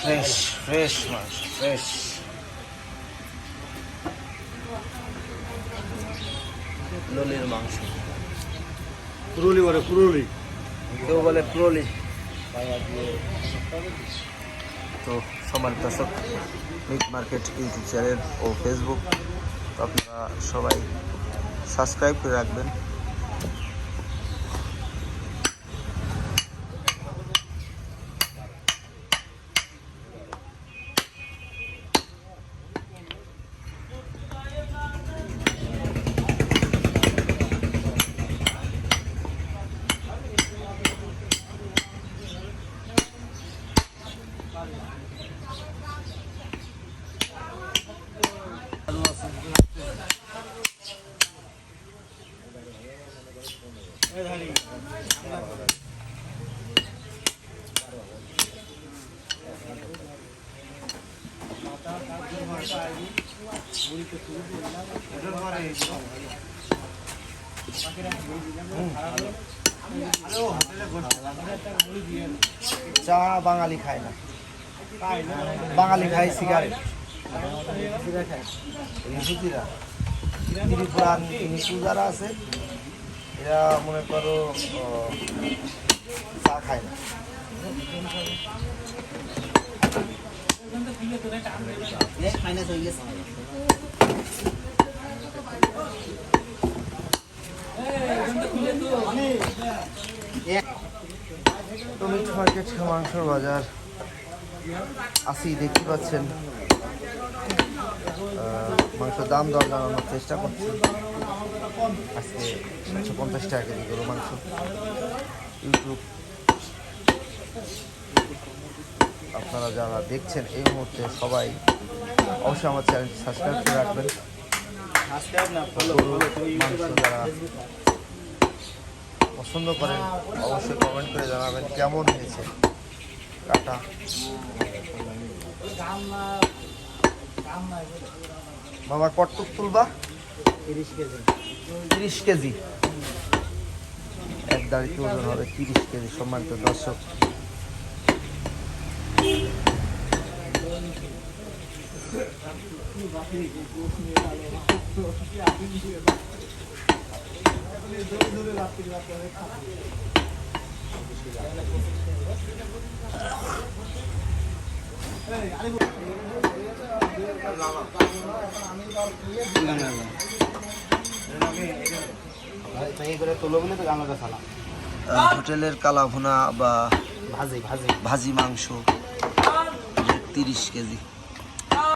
Fresh fresh মাছ fresh. লোলির মাংস, পুরুলি বলে পুরুলি, কেউ বলে পুরোলি। তো সম্মানিত দর্শক, মিট মার্কেট ইউটিউব চ্যানেল ও ফেসবুক, তো আপনারা সবাই সাবস্ক্রাইব করে রাখবেন। চা বাঙালি খায় না, বাঙালি খায় সিগারেট। ত্রিপুরান নিচু যারা আছে এরা মনে করো চা খায় না। মিট মার্কেট মাংসর বাজার আসি, দেখতে পাচ্ছেন মাংসের দাম দর জানানোর চেষ্টা করছি। আজকে 150 টাকা কেজি গরু মাংস। ইউটিউব আপনারা যারা দেখছেন এই মুহূর্তে সবাই অবশ্যই আমার চ্যানেলটি সাবস্ক্রাইব করে রাখবেন। মাংস যারা পছন্দ করেন অবশ্যই কমেন্ট করে জানাবেন কেমন হয়েছে কাটা। বাবা কটটুক তুলবা? 30 কেজি এক দাঁড়িতে ওজন হবে 30 কেজি। সম্মানিত দর্শক, হোটেলের কালাভুনা বা ভাজি মাংস 30 কেজি।